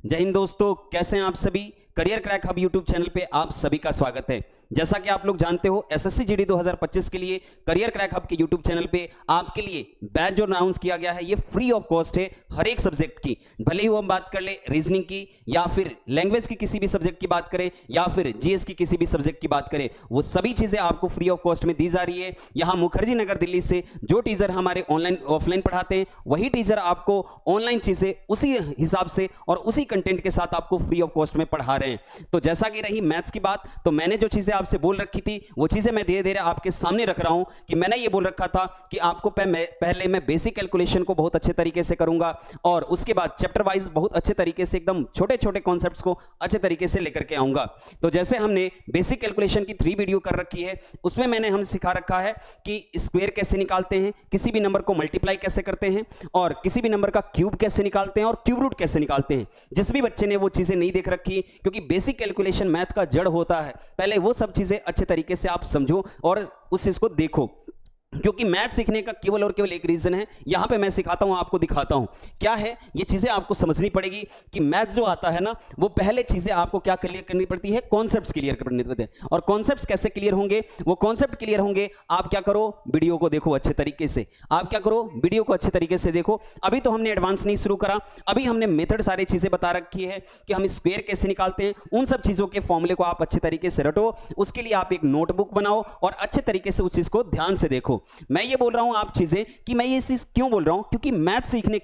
जय हिंद दोस्तों, कैसे हैं आप सभी। Career crack hub YouTube channel पे आप सभी का स्वागत है। जैसा कि आप लोग जानते हो एसएससी जीडी 2025 के लिए करियर क्रैक हब के यूट्यूब चैनल पे आपके लिए बैच जो अनाउंस किया गया है ये फ्री ऑफ कॉस्ट है हर एक सब्जेक्ट की। भले ही वो हम बात कर ले रीजनिंग की या फिर लैंग्वेज की किसी भी सब्जेक्ट की बात करें या फिर जीएस की किसी भी सब्जेक्ट की बात करें, वो सभी चीजें आपको फ्री ऑफ कॉस्ट में दी जा रही है। यहाँ मुखर्जी नगर दिल्ली से जो टीचर हमारे ऑनलाइन ऑफलाइन पढ़ाते हैं वही टीचर आपको ऑनलाइन चीजें उसी हिसाब से और उसी कंटेंट के साथ आपको फ्री ऑफ कॉस्ट में पढ़ा रहे हैं। तो जैसा कि रही मैथ्स की बात, तो मैंने जो चीजें आपसे बोल रखी थी वो चीजें मैं धीरे धीरे आपके सामने रख रहा हूं कि मैंने ये बोल रखा था कि आपको पहले मैं बेसिक कैलकुलेशन को बहुत अच्छे तरीके से करूंगा और उसके बाद चैप्टर वाइज बहुत अच्छे तरीके से एकदम छोटे छोटे कॉन्सेप्ट्स को अच्छे तरीके से लेकर के आऊंगा। तो जैसे हमने बेसिक कैलकुलेशन की 3 वीडियो कर रखी है, उसमें मैंने हम सिखा रखा है कि स्क्वायर कैसे निकालते हैं, किसी भी नंबर को मल्टीप्लाई कैसे करते हैं और किसी भी नंबर का क्यूब कैसे निकालते हैं और क्यूब रूट कैसे निकालते हैं। जिस भी बच्चे ने वो चीजें नहीं देख रखी, क्योंकि बेसिक कैलकुलेशन मैथ का जड़ होता है, पहले वो सब चीजें अच्छे तरीके से आप समझो और उस चीज को देखो। क्योंकि मैथ सीखने का केवल और केवल एक रीजन है, यहां पे मैं सिखाता हूं, आपको दिखाता हूं क्या है। ये चीजें आपको समझनी पड़ेगी कि मैथ जो आता है ना, वो पहले चीजें आपको क्या क्लियर करनी पड़ती है, कॉन्सेप्ट्स क्लियर करने पड़ते हैं। और कॉन्सेप्ट्स कैसे क्लियर होंगे, वो कॉन्सेप्ट क्लियर होंगे, आप क्या करो, वीडियो को देखो अच्छे तरीके से। आप क्या करो, वीडियो को अच्छे तरीके से देखो। अभी तो हमने एडवांस नहीं शुरू करा, अभी हमने मेथड सारी चीजें बता रखी है कि हम स्क्वायर कैसे निकालते हैं। उन सब चीजों के फॉर्मूले को आप अच्छे तरीके से रटो, उसके लिए आप एक नोटबुक बनाओ और अच्छे तरीके से उस चीज को ध्यान से देखो। मैं ये बोल रहा हूं आप चीजें कि मैं ये चीज क्यों बोल रहा हूं, क्योंकि मैथ सीखने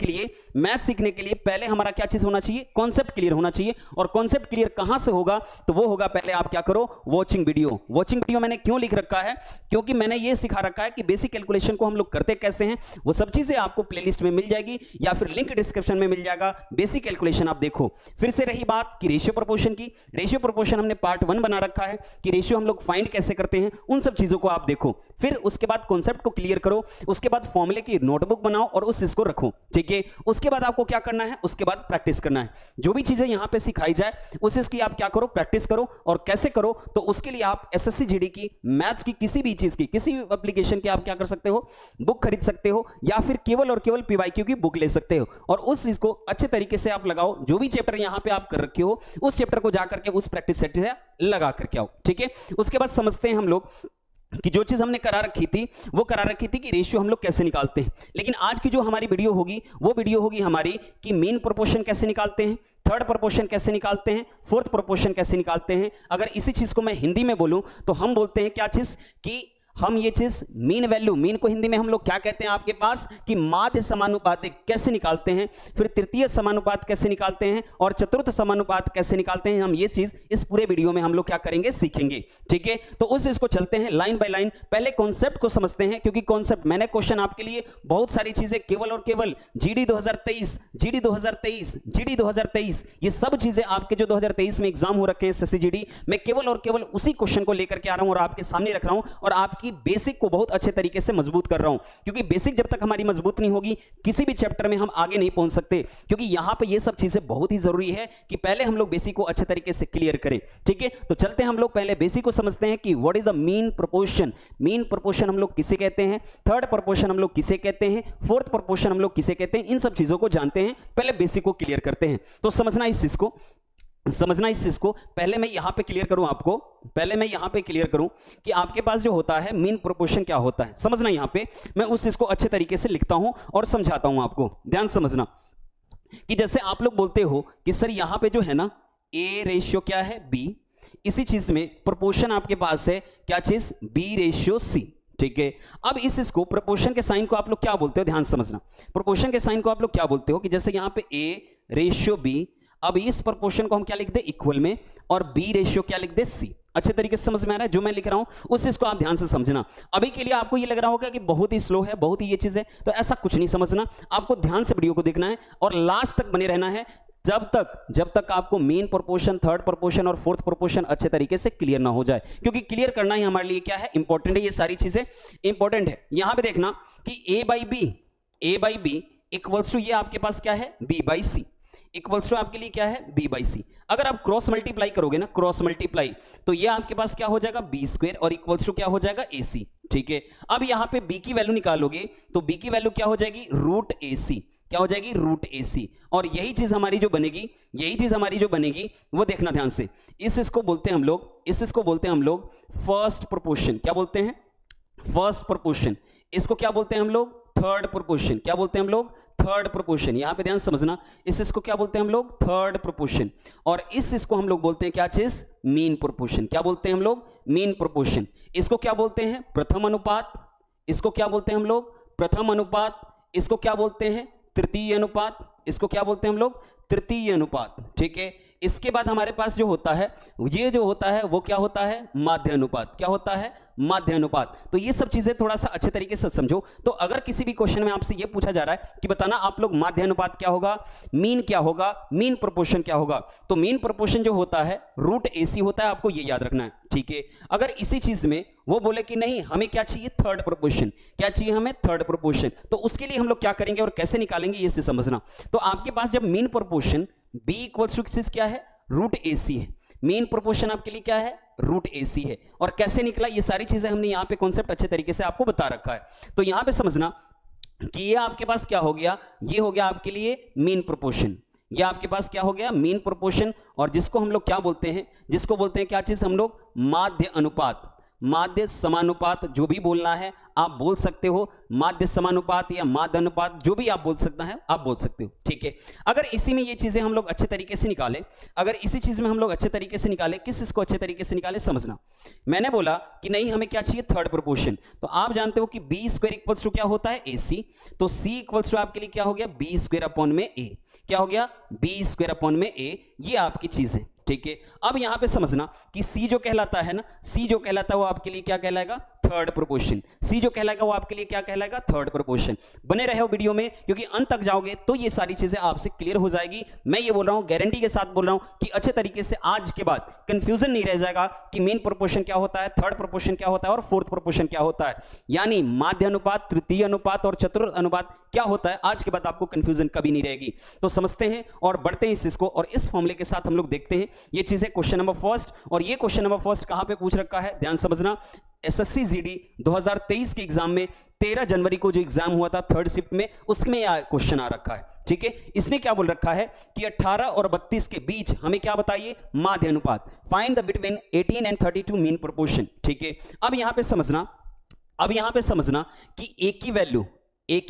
के लिए पहले हमारा क्या चीज होना चाहिए, कॉन्सेप्ट क्लियर होना चाहिए। और कॉन्सेप्ट क्लियर कहां से होगा, तो वो होगा पहले आप क्या करो, वॉचिंग वीडियो। वॉचिंग वीडियो मैंने क्यों लिख रखा है, क्योंकि मैंने ये सिखा रखा है कि बेसिक कैलकुलेशन को हम लोग करते कैसे हैं। वो सब चीजें आपको प्लेलिस्ट में मिल जाएगी या फिर लिंक डिस्क्रिप्शन में मिल जाएगा। बेसिक कैलकुलेशन आप देखो। फिर से रही बात कि रेशियो प्रोपोर्शन की, रेशियो प्रोपोर्शन हमने पार्ट 1 बना रखा है कि रेशियो हम लोग फाइंड कैसे करते हैं, उन सब चीजों को आप देखो। फिर उसके बाद कॉन्सेप्ट को क्लियर करो, उसके बाद फॉर्मूले की नोटबुक बनाओ और उस चीज को रखो, ठीक है। उसके बाद आपको क्या करना है, उसके बाद प्रैक्टिस करना है। जो भी चीजें यहां पे सिखाई जाए उस चीज की आप क्या करो, प्रैक्टिस करो। और कैसे करो, तो उसके लिए आप एसएससी जीडी की मैथ्स की किसी भी चीज की, किसी भी एप्लीकेशन की आप क्या कर सकते हो, बुक खरीद सकते हो या फिर केवल और केवल पीवाईक्यू की बुक ले सकते हो और उस चीज को अच्छे तरीके से आप लगाओ। जो भी चैप्टर यहां पे आप कर रखे हो उस चैप्टर को जाकर के उस प्रैक्टिस सेट से लगा करके आओ, ठीक है। उसके बाद समझते हैं हम लोग कि जो चीज हमने करा रखी थी वो करा रखी थी कि रेशियो हम लोग कैसे निकालते हैं। लेकिन आज की जो हमारी वीडियो होगी वो वीडियो होगी हमारी कि मीन प्रोपोर्शन कैसे निकालते हैं, थर्ड प्रोपोर्शन कैसे निकालते हैं, फोर्थ प्रोपोर्शन कैसे निकालते हैं। अगर इसी चीज को मैं हिंदी में बोलूं तो हम बोलते हैं क्या चीज कि हम ये चीज मीन वैल्यू, मीन को हिंदी में हम लोग क्या कहते हैं आपके पास कि माध्य समानुपात कैसे निकालते हैं, फिर तृतीय समानुपात कैसे निकालते हैं और चतुर्थ समानुपात कैसे निकालते हैं। हम ये चीज इस पूरे वीडियो में हम लोग क्या करेंगे, सीखेंगे, ठीक है। तो उस चीज को चलते हैं लाइन बाय लाइन। पहले कॉन्सेप्ट को समझते हैं, क्योंकि कॉन्सेप्ट मैंने क्वेश्चन आपके लिए बहुत सारी चीजें केवल और केवल जीडी 2023, जीडी 2023, जीडी 2023, ये सब चीजें आपके जो 2023 में एग्जाम हो रखे हैं एसएससी जीडी, मैं केवल और केवल उसी क्वेश्चन को लेकर के आ रहा हूं और आपके सामने रख रहा हूं और आप कि बेसिक को बहुत अच्छे तरीके से मजबूत कर रहा हूं। क्योंकि बेसिक जब तक हमारी मजबूत नहीं होगी किसी भी चैप्टर में हम आगे नहीं पहुंच सकते। क्योंकि यहां पे ये सब चीजें बहुत ही जरूरी है कि पहले हम लोग बेसिक को अच्छे तरीके से क्लियर करें, ठीक है। तो चलते हैं हम लोग पहले बेसिक को समझते हैं कि what is the mean proportion. Mean proportion हम लोग किसे कहते हैं, थर्ड प्रोपोर्शन हम लोग किसे कहते हैं, फोर्थ प्रोपोर्शन हम लोग किसे कहते हैं, इन सब चीजों को जानते हैं। पहले बेसिक को क्लियर करते हैं। तो समझना इस चीज को पहले मैं यहां पे क्लियर करूं आपको, पहले मैं यहां पे क्लियर करूं कि आपके पास जो होता है मीन प्रोपोर्शन क्या होता है। समझना, यहां पे मैं उस चीज को अच्छे तरीके से लिखता हूं और समझाता हूं आपको। ध्यान समझना कि जैसे आप लोग बोलते हो कि सर यहां पे जो है ना ए रेशियो क्या है, बी, इसी चीज में प्रोपोर्शन आपके पास है क्या चीज, बी रेशियो सी, ठीक है। अब इस इसको प्रोपोर्शन के साइन को आप लोग क्या बोलते हो, ध्यान समझना। प्रोपोर्शन के साइन को आप लोग क्या बोलते हो कि जैसे यहां पे ए रेशियो बी, अब इस प्रोपोर्शन को हम क्या लिख दे, इक्वल में, और बी रेशियो क्या लिख दे, सी। अच्छे तरीके से समझ में आ रहा है जो मैं लिख रहा हूं, उस चीज को आप ध्यान से समझना। अभी के लिए आपको ये लग रहा होगा कि बहुत ही स्लो है, बहुत ही ये चीज है, तो ऐसा कुछ नहीं समझना। आपको ध्यान से वीडियो को देखना है और लास्ट तक बने रहना है, जब तक आपको मेन प्रोपोर्शन, थर्ड प्रोपोर्शन और फोर्थ प्रोपोर्शन अच्छे तरीके से क्लियर ना हो जाए। क्योंकि क्लियर करना ही हमारे लिए क्या है, इंपॉर्टेंट है। ये सारी चीजें इंपॉर्टेंट है। यहां पे देखना कि A by B equals to, ये आपके पास क्या है, B by C, equals to आपके लिए क्या है, बी बाई सी। अगर आप क्रॉस मल्टीप्लाई करोगे ना, क्रॉस मल्टीप्लाई, तो ये आपके पास क्या हो जाएगा, बी स्क्वायर, और इक्वल्स टू क्या हो जाएगा, ए सी, ठीक है। अब यहां पे बी की वैल्यू निकालोगे तो बी की वैल्यू क्या हो जाएगी, रूट ए सी। क्या हो जाएगी, रूट ए सी। और यही चीज हमारी जो बनेगी वो देखना ध्यान से, इसको बोलते हैं हम लोग फर्स्ट प्रोपोर्शन। क्या बोलते हैं, फर्स्ट प्रोपोर्शन। इसको क्या बोलते हैं हम लोग, थर्ड प्रोपोर्शन। क्या बोलते हैं हम लोग, थर्ड प्रोपोर्शन। यहां पे ध्यान समझना, इसको क्या बोलते हैं हम लोग, थर्ड प्रोपोर्शन। और इसको हम लोग बोलते हैं क्या चीज, मीन प्रोपोर्शन। क्या बोलते हैं हम लोग, मीन प्रोपोर्शन। इसको क्या बोलते हैं, प्रथम अनुपात। इसको क्या बोलते हैं हम लोग, प्रथम अनुपात। इसको क्या बोलते हैं, तृतीय अनुपात। इसको क्या बोलते हैं हम लोग, तृतीय अनुपात। ठीक है, इसके बाद हमारे पास जो होता है, ये जो होता है वो क्या होता है, माध्य अनुपात। क्या होता है, माध्य अनुपात। तो ये सब चीजें थोड़ा सा अच्छे तरीके से समझो। तो अगर किसी भी क्वेश्चन में आपसे ये पूछा जा रहा है कि बताना आप लोग माध्य अनुपात क्या होगा, मीन क्या होगा, मीन प्रोपोर्शन क्या होगा, तो मीन प्रोपोर्शन जो होता है रूट एसी होता है, आपको ये याद रखना है। ठीक है, अगर इसी चीज में वो बोले कि नहीं हमें क्या चाहिए, थर्ड प्रोपोर्शन। क्या चाहिए हमें, थर्ड प्रोपोर्शन। तो उसके लिए हम लोग क्या करेंगे और कैसे निकालेंगे ये समझना। तो आपके पास जब mean proportion B equals to क्या है, रूट एसी है। मीन प्रोपोर्शन आपके लिए क्या है, रूट एसी है। और कैसे निकला, ये सारी चीजें हमने यहां पे कॉन्सेप्ट अच्छे तरीके से आपको बता रखा है। तो यहां पे समझना कि ये आपके पास क्या हो गया, ये हो गया आपके लिए मीन प्रोपोर्शन। ये आपके पास क्या हो गया, मीन प्रोपोर्शन। और जिसको हम लोग क्या बोलते हैं, जिसको बोलते हैं क्या चीज हम लोग, माध्य अनुपात, माध्य समानुपात। जो भी बोलना है आप बोल सकते हो, माध्य समानुपात या माध्य अनुपात, जो भी आप बोल सकता है आप बोल सकते हो। ठीक है, अगर इसी में ये चीजें हम लोग अच्छे तरीके से निकालें, अगर इसी चीज में हम लोग अच्छे तरीके से निकालें, इसको अच्छे तरीके से निकालें, समझना। मैंने बोला कि नहीं हमें क्या चाहिए, थर्ड प्रोपोर्शन। तो आप जानते हो कि बी स्क्वायर इक्वल्स टू क्या होता है, ए सी। तो सी इक्वल्स टू आपके लिए क्या हो गया, बी स्क्वायर अपॉन में ए। क्या हो गया, बी स्क्वायर अपॉन में ए। ये आपकी चीज है। ठीक है, अब यहां पे समझना कि सी जो कहलाता है ना, सी जो कहलाता है वो आपके लिए क्या कहलाएगा, थर्ड प्रोपोर्शन। सी जो कहलाएगा वो आपके लिए क्या कहलाएगा, थर्ड प्रोपोर्शन। बने रहे हो वीडियो में, क्योंकि अंत तक जाओगे तो ये सारी चीजें आपसे क्लियर हो जाएगी। मैं ये बोल रहा हूं, गारंटी के साथ बोल रहा हूं कि अच्छे तरीके से आज के बाद कंफ्यूजन नहीं रह जाएगा कि मेन प्रोपोर्शन क्या होता है, थर्ड प्रोपोर्शन क्या होता है और फोर्थ प्रोपोर्शन क्या होता है, यानी माध्य अनुपात, तृतीय अनुपात और चतुर्थ अनुपात क्या होता है। आज के बाद आपको कंफ्यूजन कभी नहीं रहेगी। तो समझते हैं और बढ़ते हैं इसको, और इस फॉर्मूले के साथ हम लोग देखते हैं ये चीजें। क्वेश्चन नंबर फर्स्ट, और ये क्वेश्चन नंबर फर्स्ट कहां पे पूछ रखा है, ध्यान समझना। एसएससी जीडी 2023 के एग्जाम में 13 जनवरी को जो एग्जाम हुआ था थर्ड शिफ्ट में, उसमें यह क्वेश्चन आ रखा है। ठीक है, इसने क्या बोल रखा है कि 18 और 32 के बीच हमें क्या बताइए, माध्य अनुपात। Find the between 18 and 32 mean proportion. ठीक है, अब यहां पे समझना कि ए की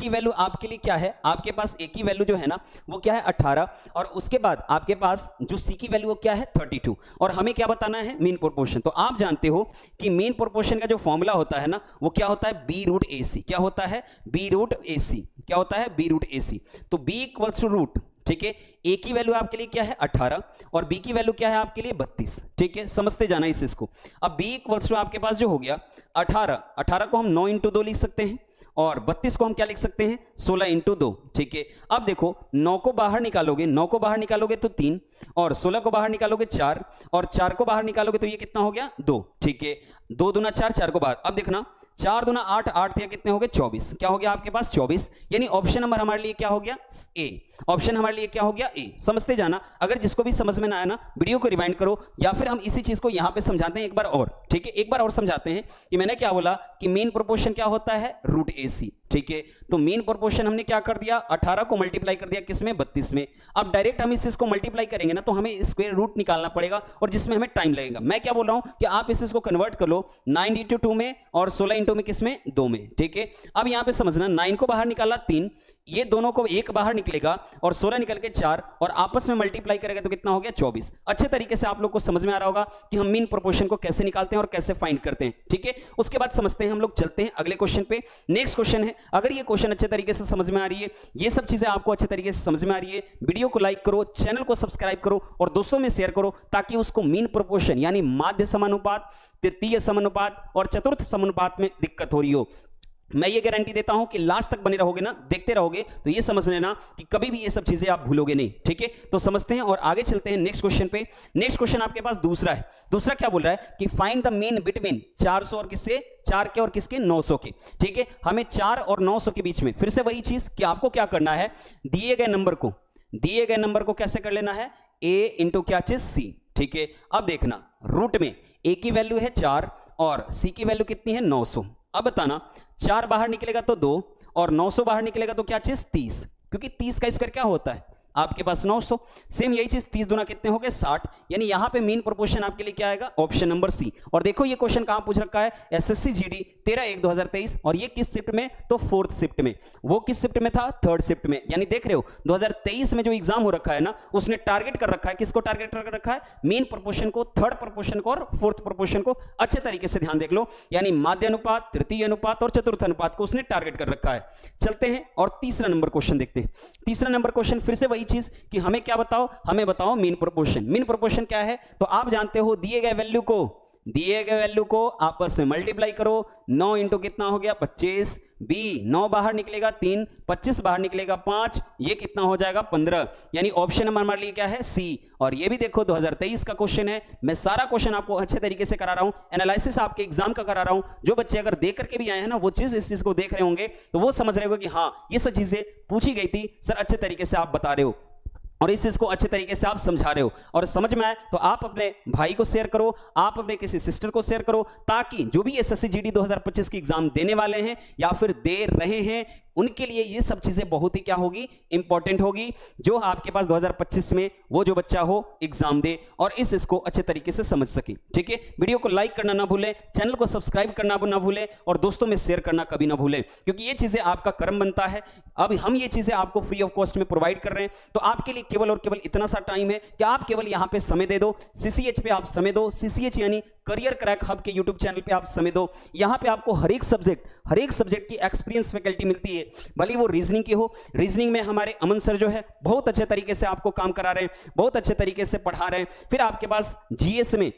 वैल्यू आपके लिए क्या है, आपके पास ए की वैल्यू जो है ना वो क्या है 18, और उसके बाद आपके पास जो सी की वैल्यू वो क्या है 32, और हमें क्या बताना है, मीन प्रोपोर्शन। तो आप जानते हो कि मीन प्रोपोर्शन का जो फॉर्मूला होता है ना वो क्या होता है, बी रूट ए सी। क्या होता है, बी रूट ए सी। क्या होता है, बी रूट ए सी। तो बी इक्वल्स टू रूट, ठीक है, ए की वैल्यू आपके लिए क्या है 18 और बी की वैल्यू क्या है आपके लिए 32। ठीक है, समझते जाना इसको। अब बी इक्वल्स टू आपके पास जो हो गया 18 को हम 9 इंटू 2 लिख सकते हैं, और 32 को हम क्या लिख सकते हैं, 16 इंटू 2। ठीक है, अब देखो 9 को बाहर निकालोगे तो 3, और 16 को बाहर निकालोगे 4, और 4 को बाहर निकालोगे तो ये कितना हो गया 2। ठीक है, 2 दूना 4, 4 को बाहर। अब देखना 4 दूना 8, 8 थे कितने हो गए 24। क्या हो गया आपके पास 24, यानी ऑप्शन नंबर हमारे लिए क्या हो गया, ए। ऑप्शन हमारे लिए क्या हो गया, ए। समझते जाना, अगर जिसको भी समझ में ना आया ना वीडियो को रिवाइंड करो, या फिर हम इसी चीज को यहां पे समझाते हैं एक बार और। ठीक है, एक बार और समझाते हैं कि मैंने क्या बोला कि मीन प्रोपोर्शन क्या होता है, रूट ए सी। ठीक है, तो मीन प्रोपोर्शन हमने क्या कर दिया, 18 को मल्टीप्लाई कर दिया किसमें, 32 में। अब डायरेक्ट हम इसको मल्टीप्लाई करेंगे ना तो हमें स्क्वायर रूट निकालना पड़ेगा, और जिसमें हमें टाइम लगेगा। मैं क्या बोल रहा हूं कि आप इसको कन्वर्ट कर लो 9 इंटू 2 में और 16 इंटू में किसमें, 2 में। ठीक है, अब यहां पे समझना 9 को बाहर निकाला 3, ये दोनों को एक बाहर निकलेगा, और 16 निकल के 4, और आपस में मल्टीप्लाई करेगा तो कितना हो गया 24। अच्छे तरीके से आप लोग को समझ में आ रहा होगा कि हम मीन प्रोपोर्शन को कैसे निकालते हैं और कैसे फाइंड करते हैं। ठीक है, उसके बाद समझते हैं, हम लोग चलते हैं अगले क्वेश्चन पे। नेक्स्ट क्वेश्चन है, अगर ये क्वेश्चन अच्छे तरीके से समझ में आ रही है, ये सब चीजें आपको अच्छे तरीके से समझ में आ रही है, वीडियो को लाइक करो, चैनल को सब्सक्राइब करो और दोस्तों में शेयर करो, ताकि उसको मीन प्रोपोर्शन यानी माध्य समानुपात, तृतीय समानुपात और चतुर्थ समानुपात में दिक्कत हो रही हो। मैं ये गारंटी देता हूं कि लास्ट तक बने रहोगे ना, देखते रहोगे, तो ये समझ लेना कि कभी भी ये सब चीजें आप भूलोगे नहीं। ठीक है, तो समझते हैं और आगे चलते हैं नेक्स्ट क्वेश्चन पे। नेक्स्ट क्वेश्चन आपके पास दूसरा है। दूसरा क्या बोल रहा है कि फाइंड द मीन बिटवीन 400 और किससे, 4 के और किसके, 900 के। ठीक है, हमें 4 और 900 के बीच में, फिर से वही चीज कि आपको क्या करना है, दिए गए नंबर को कैसे कर लेना है, a इंटू क्या चीज, c। ठीक है, अब देखना रूट में a की वैल्यू है 4 और c की वैल्यू कितनी है 900। अब बताना 4 बाहर निकलेगा तो 2 और 900 बाहर निकलेगा तो क्या चीज 30। क्योंकि 30 का स्क्वायर क्या होता है आपके पास 900। सेम यही चीज 30 दूना कितने हो गए 60, यानी यहां पे मीन प्रोपोर्शन आपके लिए क्या आएगा ऑप्शन नंबर सी। और देखो ये क्वेश्चन कहां पूछ रखा है एसएससी जीडी 13/1/2023, और ये किस शिफ्ट में, तो 4th शिफ्ट में। वो किस शिफ्ट में था, 3rd शिफ्ट में। यानी देख रहे हो 2023 में जो एग्जाम हो रखा है ना, उसने टारगेट कर रखा है, किसको टारगेट कर रखा है, मीन प्रोपोर्शन को, 3rd प्रोपोर्शन को और 4th प्रोपोर्शन को। अच्छे तरीके से ध्यान देख लो, यानी माध्य अनुपात, तृतीय अनुपात और चतुर्थ अनुपात को उसने टारगेट कर रखा है। चलते हैं और तीसरा नंबर क्वेश्चन देखते हैं। तीसरा नंबर क्वेश्चन फिर से वही चीज कि हमें क्या बताओ, हमें बताओ मीन प्रोपोर्शन। मीन प्रोपोर्शन क्या है, तो आप जानते हो दिए गए वैल्यू को आपस में मल्टीप्लाई करो। 9 इंटू कितना हो गया 25, बी 9 बाहर निकलेगा 3, 25 बाहर निकलेगा 5, ये कितना हो जाएगा 15। यानी ऑप्शन नंबर हमारे लिए क्या है सी। और ये भी देखो 2023 का क्वेश्चन है। मैं सारा क्वेश्चन आपको अच्छे तरीके से करा रहा हूं, एनालिसिस आपके एग्जाम का करा रहा हूं। जो बच्चे अगर देख करके भी आए हैं ना, वो चीज इस चीज को देख रहे होंगे तो वो समझ रहे होंगे कि हाँ ये सब चीजें पूछी गई थी सर, अच्छे तरीके से आप बता रहे हो और इस चीज को अच्छे तरीके से आप समझा रहे हो। और समझ में आए तो आप अपने भाई को शेयर करो, आप अपने किसी सिस्टर को शेयर करो, ताकि जो भी एसएससी जीडी 2025 की एग्जाम देने वाले हैं या फिर दे रहे हैं, उनके लिए ये सब चीजें बहुत ही क्या होगी, इंपॉर्टेंट होगी। जो आपके पास 2025 में वो जो बच्चा हो एग्जाम दे और इसको अच्छे तरीके से समझ सके। ठीक है, वीडियो को लाइक करना ना भूलें, चैनल को सब्सक्राइब करना ना भूलें और दोस्तों में शेयर करना कभी ना भूलें, क्योंकि ये चीजें आपका कर्म बनता है। अब हम ये चीजें आपको फ्री ऑफ कॉस्ट में प्रोवाइड कर रहे हैं, तो आपके लिए केवल और केवल इतना सा टाइम है कि आप केवल यहां पे समय दे दो, सीसीएच पे आप समय दो। सीसीएच यानी करियर क्रैक हब के यूट्यूब चैनल पे आप समय दो। यहां पे आपको हर एक सब्जेक्ट की एक्सपीरियंस फैकल्टी मिलती है, भले वो रीजनिंग की हो। रीजनिंग में हमारे अमन सर जो है बहुत अच्छे तरीके से आपको काम करा रहे हैं, बहुत अच्छे तरीके से पढ़ा रहे हैं। फिर आपके पास जीएस में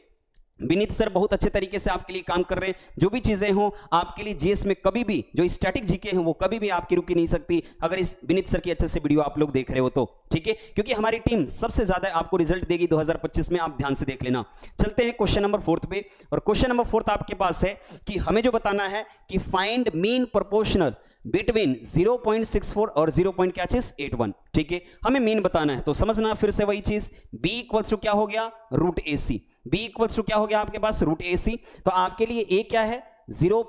विनीत सर बहुत अच्छे तरीके से आपके लिए काम कर रहे हैं। जो भी चीजें हों आपके लिए जीएस में कभी भी जो स्टैटिक जीके हैं वो कभी भी आपकी रुकी नहीं सकती, अगर इस विनीत सर की अच्छे से वीडियो आप लोग देख रहे हो तो। ठीक है, क्योंकि हमारी टीम सबसे ज्यादा आपको रिजल्ट देगी 2025 में, आप ध्यान से देख लेना। चलते हैं क्वेश्चन नंबर 4 पे, और क्वेश्चन नंबर 4 आपके पास है कि हमें जो बताना है कि फाइंड मीन प्रोपोर्शनल बिटवीन 0.64 और 0.81। ठीक है, हमें मीन बताना है, तो समझना फिर से वही चीज, b इक्वल्स टू क्या हो गया root A C. b equals to क्या हो गया आपके पास रूट ए सी। तो आपके लिए a क्या है 0.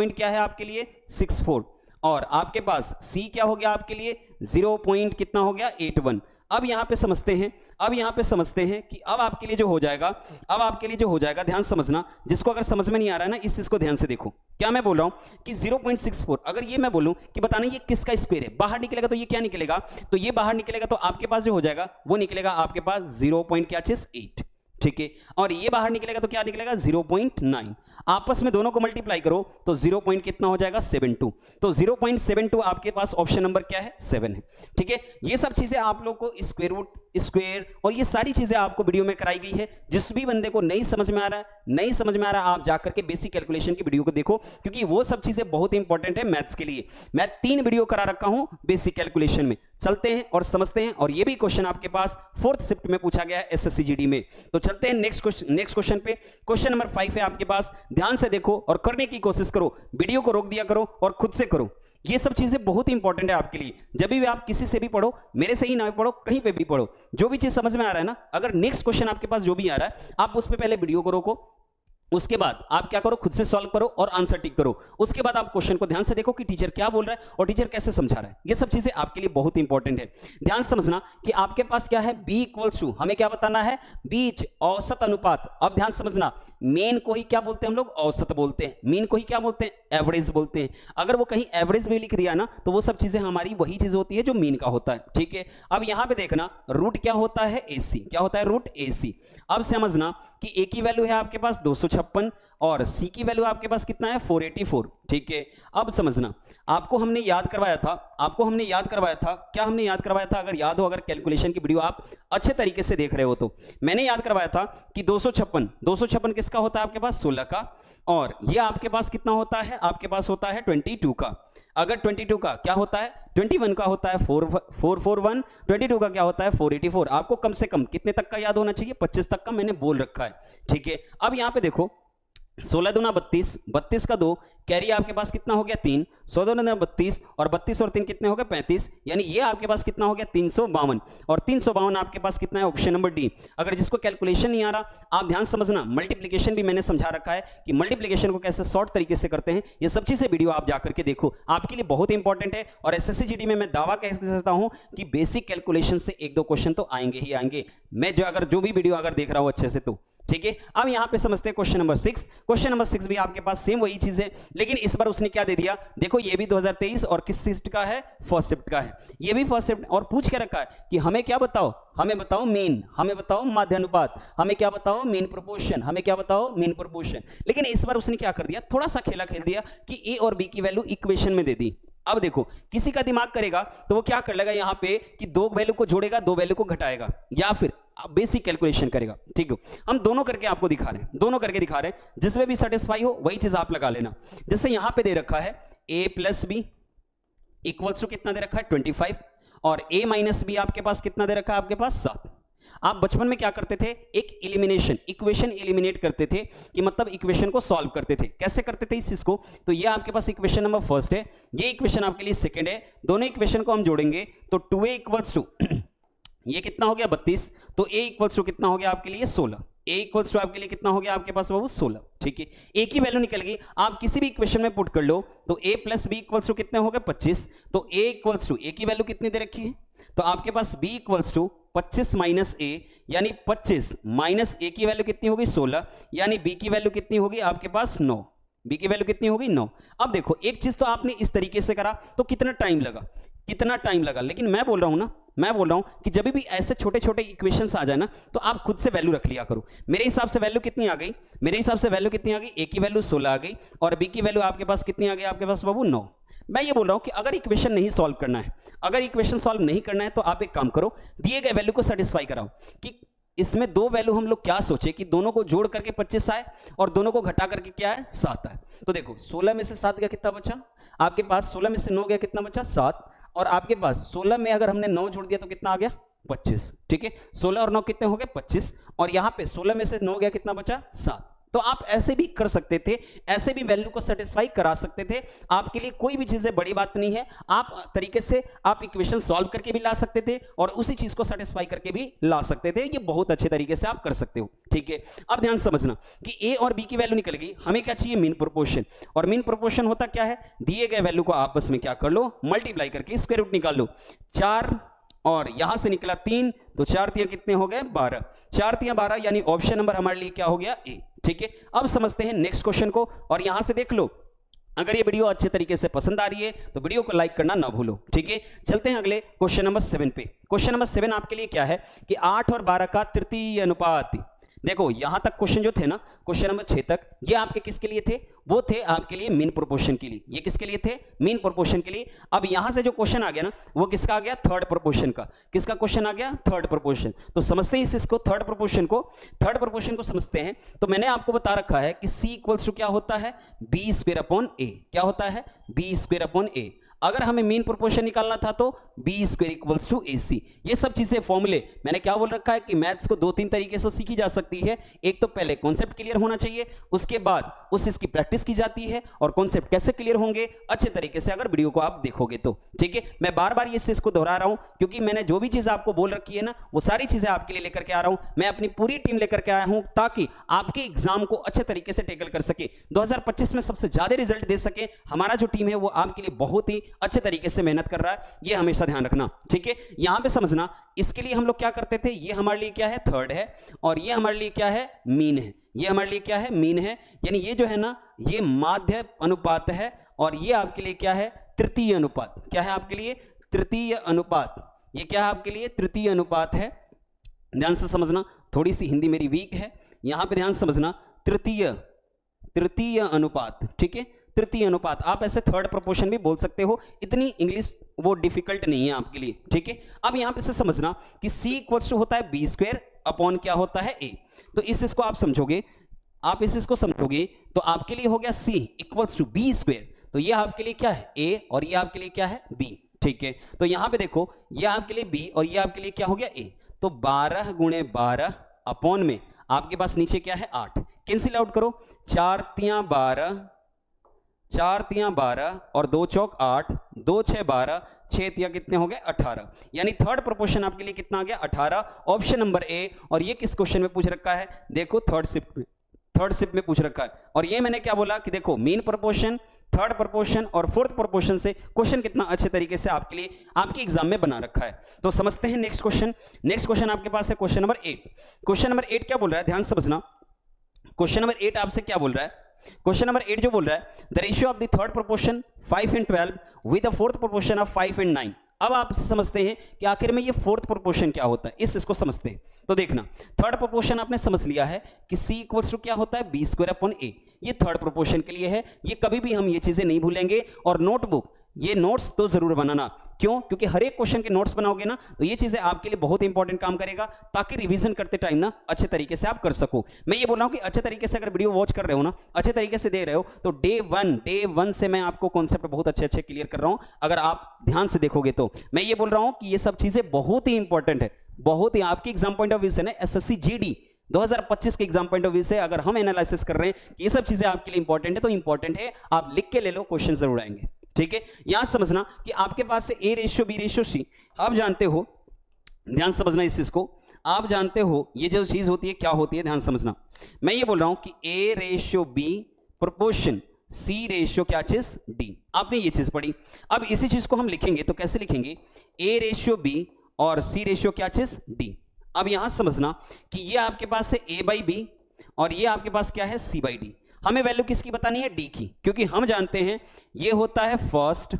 क्या है आपके लिए 64, और आपके पास c क्या हो गया आपके लिए 0. कितना हो गया 81। अब यहां पे समझते हैं कि अब आपके लिए जो हो जाएगा, ध्यान समझना, जिसको अगर समझ में नहीं आ रहा है ना, इस चीज को ध्यान से देखो। क्या मैं बोल रहा हूं कि 0.64, अगर ये मैं बोलूं कि बताना ये किसका स्क्वायर है, बाहर निकलेगा तो ये क्या निकलेगा, तो ये बाहर निकलेगा तो आपके पास जो हो जाएगा वो निकलेगा आपके पास 0.8। ठीक है, और ये बाहर निकलेगा तो क्या निकलेगा 0.9। आपस में दोनों को मल्टीप्लाई करो तो 0. कितना हो जाएगा 72। तो 0.72 आपके पास ऑप्शन नंबर क्या है 7 है। ठीक है, ये सब चीजें आप लोग को स्क्वायर रूट, स्क्वायर और ये सारी चीजें आपको वीडियो में कराई गई है। जिस भी बंदे को नहीं समझ में आ रहा है आप जाकर के बेसिक कैलकुलेशन की वीडियो को देखो, क्योंकि वो सब चीजें बहुत इंपॉर्टेंट है मैथ्स के लिए। मैं 3 वीडियो करा रखा हूं बेसिक कैलकुलेशन में। चलते हैं और समझते हैं, और ये भी क्वेश्चन आपके पास 4th शिफ्ट में पूछा गया है एसएससी जीडी में। तो चलते हैं नेक्स्ट क्वेश्चन पे। क्वेश्चन नंबर 5 है आपके पास, ध्यान से देखो और करने की कोशिश करो, वीडियो को रोक दिया करो और खुद से करो। ये सब चीजें बहुत इंपॉर्टेंट है आपके लिए। जब भी आप किसी से भी पढ़ो, मेरे से ही ना पढ़ो, कहीं पे भी पढ़ो, जो भी चीज समझ में आ रहा है ना, अगर नेक्स्ट क्वेश्चन आपके पास जो भी आ रहा है आप उस पे पहले वीडियो को रोको, उसके बाद आप क्या करो खुद से सॉल्व करो और आंसर टिक करो। उसके बाद आप क्वेश्चन को ध्यान से देखो कि टीचर क्या बोल रहा है और टीचर कैसे समझा रहा है। ये सब चीजें आपके लिए बहुत इंपॉर्टेंट है। ध्यान समझना कि आपके पास क्या है b इक्वल्स टू, हमें क्या बताना है बीच औसत अनुपात। अब ध्यान समझना, मेन को ही क्या बोलते हैं हम लोग औसत बोलते हैं, मीन को ही क्या बोलते हैं एवरेज बोलते हैं। अगर वो कहीं एवरेज भी लिख दिया ना तो वो सब चीजें हमारी वही चीज होती है जो मीन का होता है। ठीक है, अब यहां पे देखना रूट क्या होता है AC, क्या होता है रूट AC। अब समझना कि A की वैल्यू है आपके पास 256 और C की वैल्यू आपके पास कितना है 484। ठीक है, अब समझना, आपको हमने याद करवाया था, क्या हमने याद करवाया था, अगर याद हो, अगर कैलकुलेशन की वीडियो आप अच्छे तरीके से देख रहे हो तो मैंने याद करवाया था कि 256 किसका होता है आपके पास 16 का, और ये आपके पास कितना होता है, आपके पास होता है 22 का। अगर 22 का क्या होता है 21 का होता है 441, 22 का क्या होता है 484। आपको कम से कम कितने तक का याद होना चाहिए 25 तक का मैंने बोल रखा है। ठीक है, अब यहां पे देखो 16 दूना 32, 32 का 2 कैरी आपके पास कितना हो गया 3, 16 दूना 32 और 32 और 3 कितने हो गए 35, यानी ये आपके पास कितना हो गया 352 और 352 आपके पास कितना है ऑप्शन नंबर डी। अगर जिसको कैलकुलेशन नहीं आ रहा आप ध्यान समझना, मल्टीप्लिकेशन भी मैंने समझा रखा है कि मल्टीप्लिकेशन को कैसे शॉर्ट तरीके से करते हैं, ये सब चीजें वीडियो आप जाकर के देखो, आपके लिए बहुत इंपॉर्टेंट है। और एसएससी जीडी में मैं दावा कह सकता हूं कि बेसिक कैलकुलेशन से 1-2 क्वेश्चन तो आएंगे ही आएंगे, मैं जो भी वीडियो अगर देख रहा हूं अच्छे से तो ठीक है। अब यहां पे समझते हैं क्वेश्चन नंबर 6। क्वेश्चन नंबर 6 भी आपके पास सेम वही चीज है, लेकिन इस बार उसने क्या दे दिया, देखो ये भी 2023 और किस शिफ्ट का है, फर्स्ट शिफ्ट का है, ये भी फर्स्ट शिफ्ट, और पूछ के रखा है कि हमें क्या बताओ, हमें बताओ मीन, हमें बताओ माध्य अनुपात, हमें क्या बताओ मीन प्रोपोर्शन, हमें क्या बताओ मीन प्रोपोर्शन। लेकिन इस बार उसने क्या कर दिया, थोड़ा सा खेला खेल दिया कि ए और बी की वैल्यू इक्वेशन में दे दी। अब देखो किसी का दिमाग करेगा तो वो क्या कर लेगा यहां पे कि 2 वैल्यू को जोड़ेगा 2 वैल्यू को घटाएगा, या फिर बेसिक कैलकुलेशन करेगा। ठीक है, हम दोनों करके आपको दिखा रहे हैं, दोनों करके दिखा रहे हैं, जिसमें भी सेटिस्फाई हो वही चीज आप लगा लेना। जैसे यहां पे दे रखा है a plus B equals to कितना दे रखा है 25, और a माइनस बी आपके पास कितना दे रखा है आपके पास 7। आप बचपन में क्या करते थे, एक एलिमिनेशन इक्वेशन एलिमिनेट करते थे, कि मतलब इक्वेशन को सॉल्व करते थे। कैसे करते थे इस चीज को, तो ये आपके पास इक्वेशन नंबर फर्स्ट है, ये इक्वेशन आपके लिए सेकंड है, दोनों इक्वेशन को हम जोड़ेंगे तो 2a इक्वल्स टू ये कितना हो गया 32, तो a इक्वल्स टू कितना हो गया आपके लिए 16, a इक्वल्स टू आपके लिए कितना हो गया आपके पास बाबू 16। ठीक है, a की वैल्यू निकल गई, आप किसी भी इक्वेशन में पुट कर लो तो a plus B equals to कितने हो गए 25, तो a इक्वल्स टू a की वैल्यू कितनी दे रखी है, तो आपके पास b equals to 25 minus a, यानी 25 माइनस a की वैल्यू कितनी होगी 16, यानी b की वैल्यू कितनी होगी आपके पास 9, b की वैल्यू कितनी होगी 9। अब देखो एक चीज तो आपने इस तरीके से करा तो कितना टाइम लगा, कितना टाइम लगा, लेकिन मैं बोल रहा हूं ना, मैं बोल रहा हूं कि जब भी ऐसे छोटे छोटे इक्वेशंस आ जाए ना तो आप खुद से वैल्यू रख लिया करो। मेरे हिसाब से वैल्यू कितनी आ गई, मेरे हिसाब से वैल्यू कितनी आ गई, a की वैल्यू 16 आ गई और b की वैल्यू आपके पास कितनी आ गई आपके पास बाबू 9। मैं ये बोल रहा हूं कि अगर इक्वेशन नहीं सॉल्व करना है, अगर इक्वेशन सॉल्व नहीं करना है तो आप एक काम करो, दिए गए वैल्यू को सेटिस्फाई कराओ कि इसमें 2 वैल्यू हम लोग क्या सोचे कि दोनों को जोड़ करके 25 आए और दोनों को घटा करके क्या है 7 आए। तो देखो 16 में से 7 गया कितना बचा आपके पास, 16 में से 9 गया कितना बचा 7, और आपके पास 16 में अगर हमने 9 जोड़ दिया तो कितना आ गया 25। ठीक है, 16 और 9 कितने हो गए 25, और यहां पे 16 में से 9 गया कितना बचा 7। तो आप ऐसे भी कर सकते थे, ऐसे भी वैल्यू को सेटिस्फाई करा सकते थे, आपके लिए कोई भी चीजें बड़ी बात नहीं है। आप तरीके से आप इक्वेशन सॉल्व करके भी ला सकते थे और उसी चीज को सेटिस्फाई करके भी ला सकते थे, ये बहुत अच्छे तरीके से आप कर सकते हो। ठीक है, अब ध्यान समझना कि a और b की वैल्यू निकल गई, हमें क्या चाहिए मीन प्रोपोर्शन, और मीन प्रोपोर्शन होता क्या है, दिए गए वैल्यू को आपस में क्या कर लो मल्टीप्लाई करके स्क्वायर रूट निकाल लो। 4 और यहां से निकला 3, तो 4 3 कितने हो गए 12, 4 3 12, यानी ऑप्शन नंबर हमारे लिए क्या हो गया ए। ठीक है, अब समझते हैं नेक्स्ट क्वेश्चन को, और यहां से देख लो अगर ये वीडियो अच्छे तरीके से पसंद आ रही है तो वीडियो को लाइक करना ना भूलो। ठीक है, चलते हैं अगले क्वेश्चन नंबर 7 पे। क्वेश्चन नंबर 7 आपके लिए क्या है कि 8 और 12 का तृतीय अनुपात। देखो यहां तक क्वेश्चन जो थे ना, क्वेश्चन नंबर 6 तक, ये आपके किसके लिए थे, वो थे आपके लिए मीन प्रोपोर्शन के लिए, ये किसके लिए थे मीन प्रोपोर्शन के लिए। अब यहां से जो क्वेश्चन आ गया ना वो किसका आ गया थर्ड प्रोपोर्शन का, किसका क्वेश्चन आ गया थर्ड प्रोपोर्शन। तो समझते हैं इसको थर्ड प्रोपोर्शन को समझते हैं। तो मैंने आपको बता रखा है कि c इक्वल्स टू क्या होता है बी स्क्वायर अपॉन ए, क्या होता है बी स्क्वायर अपॉन ए। अगर हमें मीन प्रोपोर्शन निकालना था तो बी स्क्वायर इक्वल्स टू ए सी। ये सब चीजें फॉर्मूले मैंने क्या बोल रखा है कि मैथ्स को 2-3 तरीके से सीखी जा सकती है। एक तो पहले कॉन्सेप्ट क्लियर होना चाहिए, उसके बाद उस चीज की प्रैक्टिस की जाती है, और कॉन्सेप्ट कैसे क्लियर होंगे अच्छे तरीके से अगर वीडियो को आप देखोगे तो। ठीक है, मैं बार बार इस चीज को दोहरा रहा हूं क्योंकि मैंने जो भी चीज आपको बोल रखी है ना वो सारी चीजें आपके लिए लेकर के आ रहा हूं, मैं अपनी पूरी टीम लेकर के आया हूं ताकि आपके एग्जाम को अच्छे तरीके से टेकल कर सके, 2025 में सबसे ज्यादा रिजल्ट दे सके। हमारा जो टीम है वो आपके लिए बहुत ही अच्छे तरीके से मेहनत कर रहा है, ये हमेशा ध्यान रखना। ठीक है, यहां पे समझना इसके लिए हम लोग क्या करते थे, ये हमारे लिए क्या है थर्ड है और ये हमारे लिए क्या है मीन है, ये हमारे लिए क्या है मीन है, यानी ये जो है ना ये माध्य अनुपात है और ये आपके लिए क्या है तृतीय अनुपात। क्या है आपके लिए तृतीय अनुपात, ये क्या है आपके लिए तृतीय अनुपात है। ध्यान से समझना, थोड़ी सी हिंदी मेरी वीक है, यहां पे ध्यान समझना तृतीय अनुपात। ठीक है, तृतीय अनुपात, आप ऐसे थर्ड प्रोपोर्शन भी बोल सकते हो, इतनी इंग्लिश वो डिफिकल्ट नहीं है आपके लिए। ठीक है, अब यहां पे से समझना कि c इक्वल्स टू होता है बी स्क्वायर अपॉन क्या होता है a। तो इसको आप समझोगे, आप इसको समझोगे तो आपके लिए हो गया c equals to B square, तो ये आपके लिए क्या है a और ये आपके लिए क्या है b। ठीक है, तो यहां पे देखो ये आपके लिए b और ये आपके लिए क्या हो गया a, तो 12 गुणे 12 अपॉन में आपके पास नीचे क्या है 8, कैंसिल आउट करो, 4 तियां 12, 4 तियां 12 और 2 चौक 8, 2 6 12, 6 तियां कितने हो गए 18, यानी थर्ड प्रोपोर्शन आपके लिए कितना आ गया 18, ऑप्शन नंबर ए। और ये किस क्वेश्चन में पूछ रखा है, देखो थर्ड शिफ्ट में पूछ रखा है। और ये मैंने क्या बोला कि देखो मीन प्रोपोर्शन, थर्ड प्रोपोर्शन और फोर्थ प्रोपोर्शन से क्वेश्चन कितना अच्छे तरीके से आपके लिए आपके एग्जाम में बना रखा है। तो समझते हैं नेक्स्ट क्वेश्चन। नेक्स्ट क्वेश्चन आपके पास है क्वेश्चन नंबर 8। क्वेश्चन नंबर 8 क्या बोल रहा है, ध्यान समझना। क्वेश्चन नंबर 8 आपसे क्या बोल रहा है, क्वेश्चन नंबर 8 जो बोल रहा है the ratio of the third proportion 5 and 12 with the fourth proportion of 5 and 9। अब आप समझते हैं कि आखिर में ये फोर्थ प्रोपोर्शन क्या होता है, इसको समझते हैं। तो देखना, थर्ड प्रोपोर्शन आपने समझ लिया है कि c इक्वल्स टू क्या होता है b² a, ये थर्ड प्रोपोर्शन के लिए है। ये कभी भी हम ये चीजें नहीं भूलेंगे। और नोटबुक, ये नोट्स तो जरूर बनाना, क्यों, क्योंकि हर एक क्वेश्चन के नोट्स बनाओगे ना तो ये चीजें आपके लिए बहुत इंपॉर्टेंट काम करेगा, ताकि रिवीजन करते टाइम ना अच्छे तरीके से आप कर सको। मैं ये बोल रहा हूं कि अच्छे तरीके से अगर वीडियो वॉच कर रहे हो ना, अच्छे तरीके से दे रहे हो, तो डे वन से मैं आपको कॉन्सेप्ट बहुत अच्छे क्लियर कर रहा हूं। अगर आप ध्यान से देखोगे तो मैं ये बोल रहा हूं कि ये सब चीजें बहुत ही इंपॉर्टेंट है, बहुत ही आपके एग्जाम पॉइंट ऑफ व्यू से ना, एसएससी जीडी 2025 के एग्जाम पॉइंट ऑफ व्यू से अगर हम एनालिसिस कर रहे हैं कि ये सब चीजें आपके लिए इंपॉर्टेंट है, तो इंपॉर्टेंट है, आप लिख के ले लो, क्वेश्चन जरूर आएंगे। ठीक है, यहां समझना कि आपके पास से a ratio b ratio c, आप जानते हो, ध्यान समझना इस चीज को, आप जानते हो ये जो चीज होती है क्या होती है, ध्यान समझना। मैं ये बोल रहा हूं कि a ratio b proportion c ratio क्या चीज d, आपने ये चीज पढ़ी। अब इसी चीज को हम लिखेंगे तो कैसे लिखेंगे, a रेशियो b और c रेशियो क्या चीज d। अब यहां समझना कि ये आपके पास है a/b और ये आपके पास क्या है c/d। हमें वैल्यू किसकी बतानी है, d की, क्योंकि हम जानते हैं ये होता है फर्स्ट,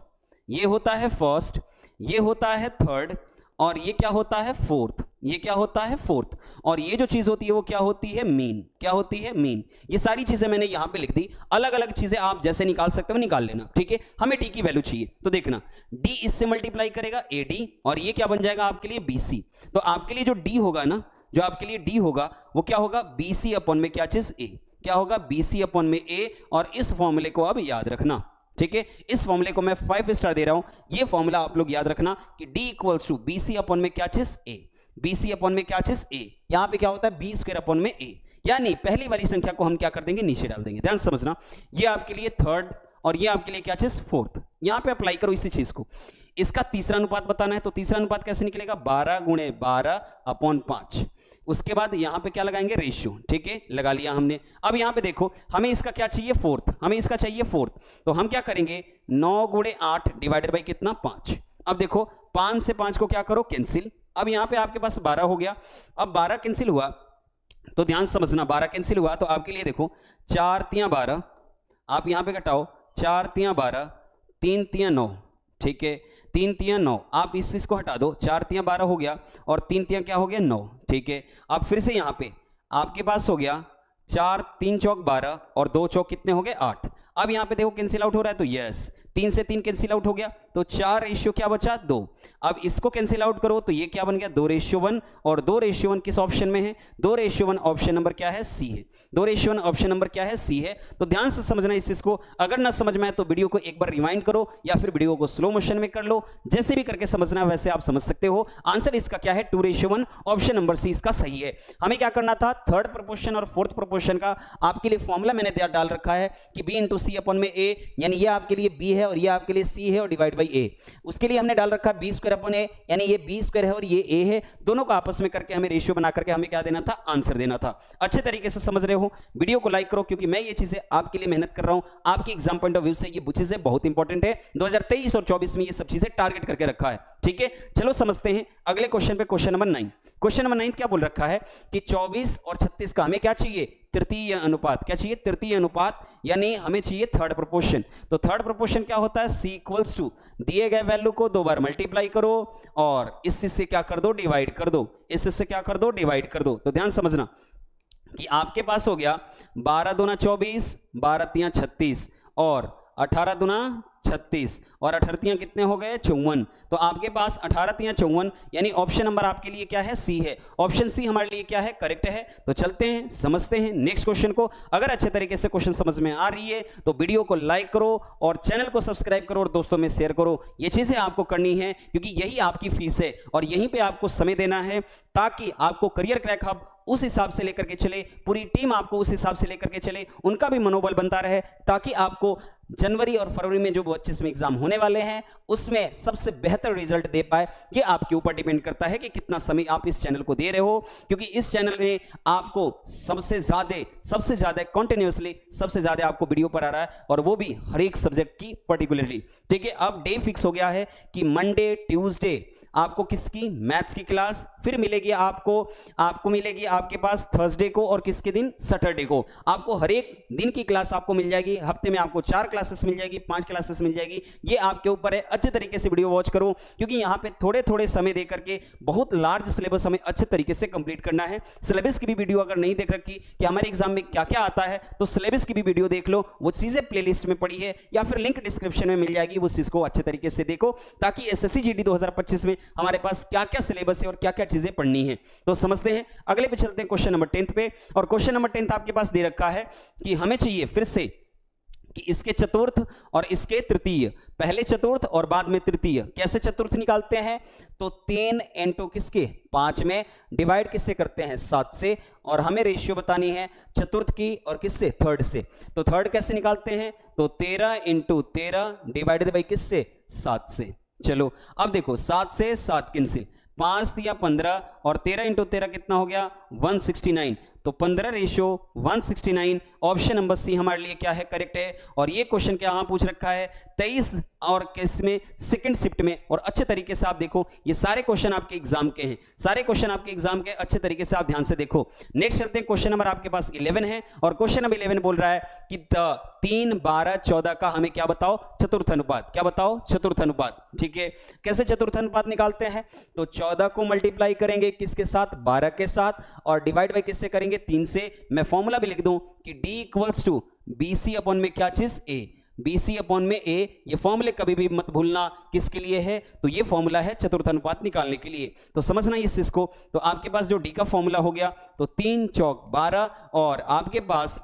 ये होता है फर्स्ट, ये होता है थर्ड और ये क्या होता है फोर्थ, ये क्या होता है फोर्थ। और ये जो चीज होती है वो क्या होती है मीन, क्या होती है मीन। ये सारी चीजें मैंने यहां पे लिख दी, अलग अलग चीजें आप जैसे निकाल सकते हो निकाल लेना। ठीक है, हमें d की वैल्यू चाहिए, तो देखना d इससे मल्टीप्लाई करेगा ad और ये क्या बन जाएगा आपके लिए bc। तो आपके लिए जो d होगा ना, जो आपके लिए d होगा वो क्या होगा bc अपॉन में क्या चीज a, क्या होगा bc अपॉन में a। और इस फॉर्मूले को अब याद रखना, ठीक है, इस फॉर्मूले को मैं 5 स्टार दे रहा हूं, ये फॉर्मूला आप लोग याद रखना कि d equals to bc upon में क्या चीज a, bc अपॉन में क्या चीज a। यहां पे क्या होता है b² अपॉन में a, यानी पहली वाली संख्या को हम क्या कर देंगे, नीचे डाल देंगे। ध्यान समझना, ये आपके लिए थर्ड और ये आपके लिए क्या चीज फोर्थ। यहां पे अप्लाई करो इसी चीज को। इसका तीसरा अनुपात बताना है, तो तीसरा अनुपात कैसे निकलेगा, 12 × 12 अपॉन 5। उसके बाद यहां पे क्या लगाएंगे, रेशियो। ठीक है, लगा लिया हमने। अब यहां पे देखो हमें इसका क्या चाहिए, फोर्थ, हमें इसका चाहिए फोर्थ, तो हम क्या करेंगे 9 × 8 डिवाइडेड बाई कितना 5। अब देखो 5 से 5 को क्या करो कैंसिल। अब यहां पे आपके पास 12 हो गया। अब 12 कैंसिल हुआ तो ध्यान समझना, 12 कैंसिल हुआ तो आपके लिए देखो 4 तियां 12, आप यहां पे घटाओ 4 तियां 12, 3 तियां 9। ठीक है, 3 तियां 9, आप इस चीज को हटा दो, 4 तियां 12 हो गया और 3 तियां क्या हो गया 9। ठीक है, अब फिर से यहां पे आपके पास हो गया 4 3 चौक 12 और 2 चौक कितने हो गए 8। अब यहां पे देखो कैंसिल आउट हो रहा है, तो यस 3 से 3 कैंसिल आउट हो गया, तो 4 रेशियो क्या बचा 2। अब इसको कैंसिल आउट करो तो ये क्या बन गया 2:1 और 2:1 किस ऑप्शन में है, 2:1 ऑप्शन नंबर क्या है सी है, 2:1 ऑप्शन नंबर क्या है सी है। तो ध्यान से समझना इस चीज को, अगर ना समझ में आए तो वीडियो को एक बार रिवाइंड करो या फिर वीडियो को स्लो मोशन में कर लो, जैसे भी करके समझना वैसे आप समझ सकते हो। आंसर इसका क्या है 2:1, ऑप्शन नंबर सी इसका सही है। हमें क्या करना था, थर्ड प्रोपोर्शन और फोर्थ प्रोपोर्शन का आपके लिए फॉर्मूला मैंने डाल रखा है कि b × c अपॉन में a, यानी ये आपके लिए b है और ये आपके लिए c है और डिवाइड बाई a। उसके लिए हमने डाल रखा है b² अपॉन a, यानी ये b² है और ये a है, दोनों को आपस में करके हमें रेशियो बना करके हमें क्या देना था, आंसर देना था। अच्छे तरीके से समझ रहे हो, वीडियो को लाइक करो क्योंकि मैं ये चीजें आपके लिए मेहनत कर रहा हूं, आपकी एग्जाम पॉइंट ऑफ व्यू से ये चीजें बहुत इंपॉर्टेंट है। 2023 और 24 में ये सब चीजें टारगेट करके रखा है। ठीक है, चलो समझते हैं अगले क्वेश्चन पे, क्वेश्चन नंबर 9। क्वेश्चन नंबर 9 क्या बोल रखा है कि 24 और 36 का हमें क्या चाहिए, तृतीय अनुपात। क्या चाहिए, तृतीय अनुपात, यानी हमें चाहिए थर्ड प्रोपोर्शन। तो थर्ड प्रोपोर्शन क्या होता है, c इक्वल्स टू दिए गए वैल्यू को 2 बार मल्टीप्लाई करो और इससे क्या कर दो, डिवाइड कर दो, इससे क्या कर दो, डिवाइड कर दो। तो ध्यान समझना कि आपके पास हो गया 12 दूना 24, 12 तियां 36 और 18 दूना 36 और 18 तियां कितने हो गए 54। तो आपके पास 18 तियां 54, यानी ऑप्शन नंबर आपके लिए क्या है, सी है। ऑप्शन सी हमारे लिए क्या है, करेक्ट है। तो चलते हैं समझते हैं नेक्स्ट क्वेश्चन को। अगर अच्छे तरीके से क्वेश्चन समझ में आ रही है तो वीडियो को लाइक करो और चैनल को सब्सक्राइब करो और दोस्तों में शेयर करो। ये चीजें आपको करनी है क्योंकि यही आपकी फीस है और यहीं पे आपको समय देना है ताकि आपको करियर क्रैक हब उस हिसाब से लेकर के चले, पूरी टीम आपको उस हिसाब से लेकर के चले, उनका भी मनोबल बनता रहे, ताकि आपको जनवरी और फरवरी में जो 25 में एग्जाम होने वाले हैं उसमें सबसे बेहतर रिजल्ट दे पाए। ये आपके ऊपर डिपेंड करता है कि कितना समय आप इस चैनल को दे रहे हो, क्योंकि इस चैनल में आपको सबसे ज्यादा कंटिन्यूअसली सबसे ज्यादा आपको वीडियो पर आ रहा है, और वो भी हर एक सब्जेक्ट की पर्टिकुलरली। ठीक है, अब डे फिक्स हो गया है कि मंडे ट्यूसडे आपको किसकी, मैथ्स की क्लास, फिर मिलेगी आपको मिलेगी आपके पास थर्सडे को, और किसके दिन, सैटरडे को। आपको हर एक दिन की क्लास आपको मिल जाएगी, हफ्ते में आपको 4 क्लासेस मिल जाएगी, 5 क्लासेस मिल जाएगी, ये आपके ऊपर है। अच्छे तरीके से वीडियो वॉच करो, क्योंकि यहाँ पे थोड़े थोड़े समय दे करके बहुत लार्ज सिलेबस हमें अच्छे तरीके से कंप्लीट करना है। सिलेबस की भी वीडियो अगर नहीं देख रखी कि हमारे एग्जाम में क्या क्या आता है, तो सिलेबस की भी वीडियो देख लो, वो चीजें प्लेलिस्ट में पड़ी है या फिर लिंक डिस्क्रिप्शन में मिल जाएगी, उस चीज को अच्छे तरीके से देखो, ताकि एसएससी जीडी 2025 में हमारे पास क्या क्या सिलेबस है और क्या क्या चीजें पढ़नी है। तो समझते हैं, अगले पे चलते हैं क्वेश्चन नंबर 10 पे। और क्वेश्चन नंबर 10 आपके पास दे रखा है कि हमें चाहिए फिर से कि इसके चतुर्थ और इसके तृतीय, पहले चतुर्थ और बाद में तृतीय। कैसे चतुर्थ निकालते हैं, तो 3 इंटू किसके, 5 में, डिवाइड किससे करते हैं, 7 से, और हमें रेशियो बतानी है चतुर्थ की और किससे, थर्ड से। तो थर्ड कैसे निकालते हैं, तो 13 इंटू 13 डिवाइडेड बाई किससे, 7 से। चलो अब देखो, 7 से 7 कैंसिल, 5 दिया 15, और 13 इंटू 13 कितना हो गया, 169। तो 15 रेशियो 169, ऑप्शन नंबर सी हमारे लिए क्या है, करेक्ट है। और ये क्वेश्चन क्या यहाँ पूछ रखा है, 23 और किसमें, सेकंड शिफ्ट में। और अच्छे तरीके से आप देखो, ये सारे क्वेश्चन आपके एग्जाम के हैं, सारे क्वेश्चन आपके एग्जाम के, अच्छे तरीके से आप ध्यान से देखो। नेक्स्ट चलते हैं, क्वेश्चन नंबर आपके पास 11 है, और क्वेश्चन नंबर 11 बोल रहा है कि 3, 12, 14 का हमें क्या बताओ, चतुर्थ अनुपात। क्या बताओ, चतुर्थ अनुपात। ठीक है, कैसे चतुर्थ अनुपात निकालते हैं, तो 14 को मल्टीप्लाई करेंगे किसके साथ, 12 के साथ, और डिवाइड बाई किससे करेंगे, 3 से। मैं फॉर्मूला भी लिख दूं कि D equals to BC upon में क्या चीज, A, BC अपॉन में A। ये फॉर्मूले कभी भी मत भूलना, किसके लिए है, तो ये फॉर्मूला है चतुर्थ अनुपात निकालने के लिए। तो समझना इस चीज को। तो आपके पास जो D का फॉर्मूला हो गया, तो 3 चौक 12, और आपके पास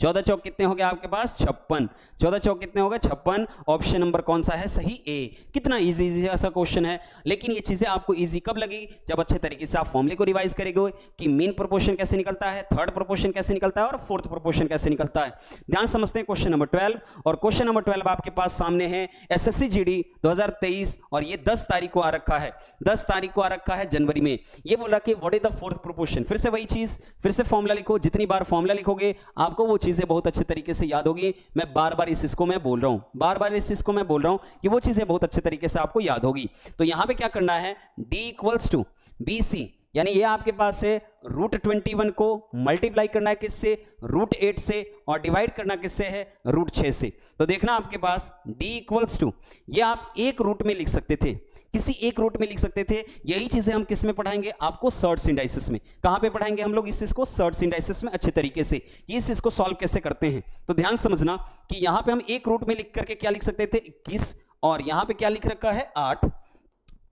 14 चौक कितने हो गए आपके पास, 56। 14 चौक कितने हो गए, 56। ऑप्शन नंबर कौन सा है, सही, ए। कितना इजी ऐसा क्वेश्चन है, लेकिन ये चीजें आपको इजी कब लगी, जब अच्छे तरीके से आप फॉर्मूले को रिवाइज करेंगे कि मीन प्रोपोर्शन कैसे निकलता है, थर्ड प्रोपोर्शन कैसे निकलता है, और फोर्थ प्रोपोर्शन कैसे निकलता है। ध्यान समझते हैं क्वेश्चन नंबर 12। और क्वेश्चन नंबर 12 आपके पास सामने है, एसएससी जीडी 2023, और ये 10 तारीख को आ रखा है, 10 तारीख को आ रखा है जनवरी में। ये बोला कि what is the fourth proportion. फिर से वही चीज, फिर से फॉर्मूला लिखो, जितनी बार फॉर्मूला लिखोगे आपको वो चीजें बहुत अच्छे तरीके से याद होगी। मैं बार बार इस चीज को मैं बोल रहा हूं, बार बार इस चीज को मैं बोल रहा हूं कि वो चीजें बहुत अच्छे तरीके से आपको याद होगी। तो यहां पे क्या करना है, D इक्वल्स टू BC, यानी ये आपके पास है √21 को मल्टीप्लाई करना है किससे, √8 से, और डिवाइड करना किससे है, √6 से। तो देखना आपके पास D इक्वल्स टू, ये आप एक रूट में लिख सकते थे, किसी एक रूट में लिख सकते थे। यही चीजें हम किस में पढ़ाएंगे, आपको सर्च सिंडाइसिस में। कहां पे पढ़ाएंगे हम लोग इस चीज को, सर्च सिंडाइसिस में, अच्छे तरीके से इस चीज को सॉल्व कैसे करते हैं। तो ध्यान समझना कि यहां पे हम एक रूट में लिख करके क्या लिख सकते थे, 21, और यहां पे क्या लिख रखा है, 8,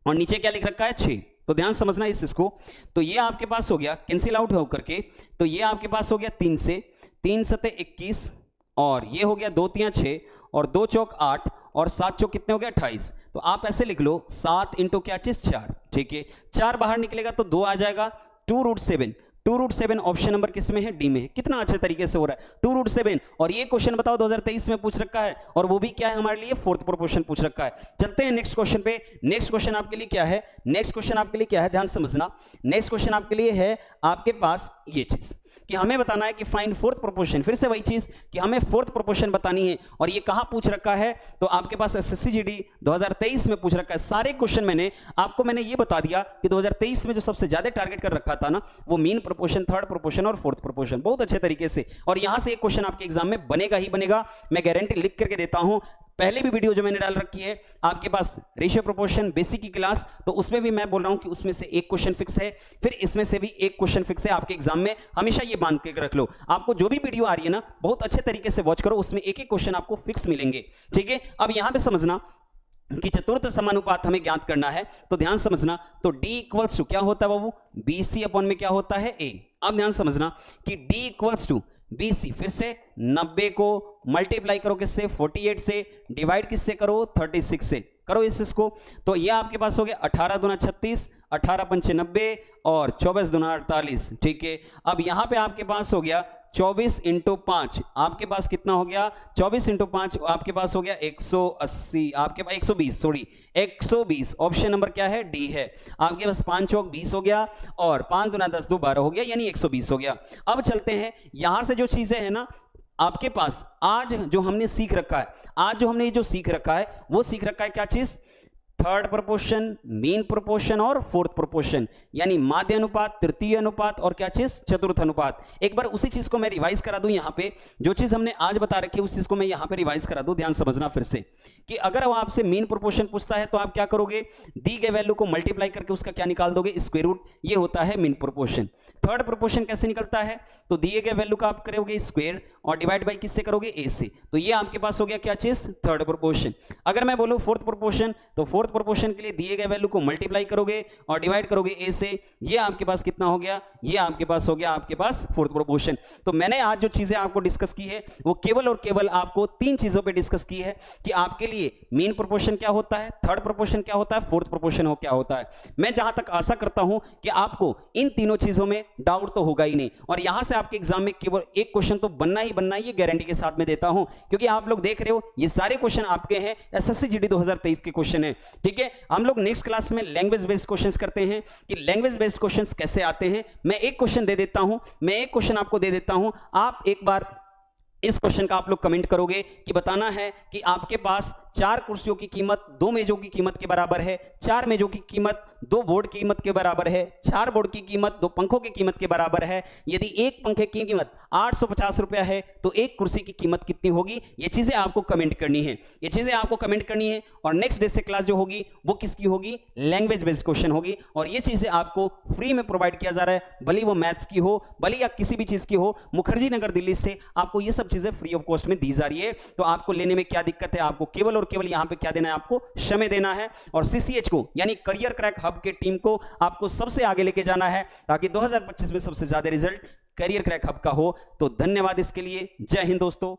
और नीचे क्या लिख रखा है, 6। तो ध्यान समझना इस चीज को। तो ये आपके पास हो गया कैंसिल आउट होकर के, तो ये आपके पास हो गया 3 से, 3 सते 21, और ये हो गया 2 3 6, और 2 चौक 8, और 7 चौक कितने हो गए, 28। तो आप ऐसे लिख लो 7 इंटू क्या चीज, 4। ठीक है, 4 बाहर निकलेगा तो 2 आ जाएगा, 2√7। 2√7 ऑप्शन नंबर किस में है, डी में है। कितना अच्छे तरीके से हो रहा है, 2√7। और ये क्वेश्चन बताओ 2023 में पूछ रखा है, और वो भी क्या है हमारे लिए, फोर्थ प्रोपोर्शन पूछ रखा है। चलते हैं नेक्स्ट क्वेश्चन पे। नेक्स्ट क्वेश्चन आपके लिए क्या है, नेक्स्ट क्वेश्चन आपके लिए क्या है, ध्यान समझना। नेक्स्ट क्वेश्चन आपके लिए है आपके पास ये चीज कि हमें बताना है कि फाइंड फोर्थ प्रोपोर्शन। फिर से वही चीज कि हमें फोर्थ प्रोपोर्शन बतानी है, और ये कहां पूछ रखा है, तो आपके पास एसएससी जीडी 2023 में पूछ रखा है। सारे क्वेश्चन मैंने ये बता दिया कि 2023 में जो सबसे ज्यादा टारगेट कर रखा था ना, वो मीन प्रोपोर्शन, थर्ड प्रोपोर्शन और फोर्थ प्रोपोर्शन, बहुत अच्छे तरीके से। और यहां से एक क्वेश्चन आपके एग्जाम में बनेगा ही बनेगा, मैं गारंटी लिख करके देता हूं। पहले भी वीडियो जो मैंने डाल रखी है आपके पास रेशियो प्रोपोर्शन बेसिक की क्लास, तो उसमें भी मैं बोल रहा हूं कि उसमें से एक क्वेश्चन फिक्स है, फिर इसमें से भी एक क्वेश्चन फिक्स है आपके एग्जाम में। हमेशा ये बांध के रख लो, आपको जो भी वीडियो आ रही है ना, बहुत अच्छे तरीके से वॉच करो, उसमें एक एक क्वेश्चन आपको फिक्स मिलेंगे। ठीक है, अब यहां पे समझना कि चतुर्थ समानुपात हमें ज्ञात करना है, तो ध्यान समझना। तो D इक्वल्स टू क्या होता है बाबू, BC अपॉन में क्या होता है, A। अब ध्यान समझना कि D इक्वल्स टू BC, फिर से 90 को मल्टीप्लाई करो किससे, 48 से, डिवाइड किससे करो, 36 से। करो इसको। तो ये आपके पास हो गया 18 दूना 36, 18 पंचे 90 और 24 दूना 48। ठीक है, अब यहां पे आपके पास हो गया 24 इंटू 5, आपके पास कितना हो गया? 24 इंटू 5 आपके पास हो गया 180, आपके पास 120, सॉरी 120। ऑप्शन नंबर क्या है? डी है। आपके पास 5 चौक 20 हो गया और 5 दूना 10 दो 12 हो गया, यानी 120 हो गया। अब चलते हैं यहां से जो चीजें है ना आपके पास, आज जो हमने सीख रखा है, आज जो हमने जो सीख रखा है वो सीख रखा है क्या चीज? थर्ड प्रोपोर्शन, मीन प्रोपोर्शन और फोर्थ प्रोपोर्शन, यानी माध्य अनुपात, तृतीय अनुपात और क्या चीज? चतुर्थ अनुपात। एक बार उसी चीज को मैं रिवाइज करा दूं, यहां पे जो चीज हमने आज बता रखी है उस चीज को मैं यहां पे रिवाइज करा दूं। ध्यान समझना फिर से कि अगर वो आपसे मीन प्रोपोर्शन पूछता है तो आप क्या करोगे? दी गए वैल्यू को मल्टीप्लाई करके उसका क्या निकाल दोगे? Square root. ये होता है मीन प्रोपोर्शन। थर्ड प्रोपोर्शन कैसे निकलता है? तो दिए गए वैल्यू का आप करोगे स्क्वायर और डिवाइड बाई किससे करोगे? ए से। तो ये आपके पास हो गया क्या चीज? Third proportion. अगर मैं बोलूं फोर्थ प्रोपोर्शन, तो फोर्थ प्रोपोर्शन के लिए दिए गए वैल्यू को मल्टीप्लाई करोगे और डिवाइड करोगे ए से। ये आपके पास कितना हो गया? ये आपके पास हो गया आपके पास फोर्थ प्रोपोर्शन। तो मैंने आज जो चीजें आपको डिस्कस की है वो केवल और केवल आपको 3 चीजों पे डिस्कस की है कि आपके लिए मीन प्रोपोर्शन क्या होता है, थर्ड प्रोपोर्शन क्या होता है, फोर्थ प्रोपोर्शन हो क्या होता है। मैं जहां तक आशा करता हूं कि आपको इन तीनों चीजों में डाउट तो होगा ही नहीं, और यहां से आपके एग्जाम में केवल एक क्वेश्चन तो बनना ही बनना है, ये गारंटी के साथ में देता हूं, क्योंकि आप लोग देख रहे हो ये सारे क्वेश्चन आपके हैं एसएससी जीडी 2023 के क्वेश्चन है। ठीक है, हम लोग नेक्स्ट क्लास में लैंग्वेज बेस्ड क्वेश्चंस करते हैं कि लैंग्वेज बेस्ड क्वेश्चंस कैसे आते हैं। मैं एक क्वेश्चन दे देता हूं, मैं एक क्वेश्चन आपको दे देता हूं, आप एक बार इस क्वेश्चन का आप लोग कमेंट करोगे कि बताना है कि आपके पास 4 कुर्सियों की कीमत 2 मेजों की कीमत के बराबर है, 4 मेजों की कीमत 2 बोर्ड की कीमत के बराबर है, 4 बोर्ड की कीमत 2 पंखों की कीमत के बराबर है। यदि एक पंखे की कीमत 850 रुपया है तो एक कुर्सी की कीमत कितनी होगी? ये चीजें आपको कमेंट करनी है, ये चीजें आपको कमेंट करनी है। और नेक्स्ट डे से क्लास जो होगी वो किसकी होगी? लैंग्वेज बेस्ड क्वेश्चन होगी, और ये चीजें आपको फ्री में प्रोवाइड किया जा रहा है, भले वो मैथ्स की हो, भले या किसी भी चीज की हो। मुखर्जी नगर दिल्ली से आपको ये सब चीजें फ्री ऑफ कॉस्ट में दी जा रही है, तो आपको लेने में क्या दिक्कत है? आपको केवल और केवल यहां पे क्या देना है? आपको समय देना है, और सीसीएच को यानी करियर क्रैक हब के टीम को आपको सबसे आगे लेके जाना है ताकि 2025 में सबसे ज्यादा रिजल्ट करियर क्रैक हब का हो। तो धन्यवाद इसके लिए। जय हिंद दोस्तों।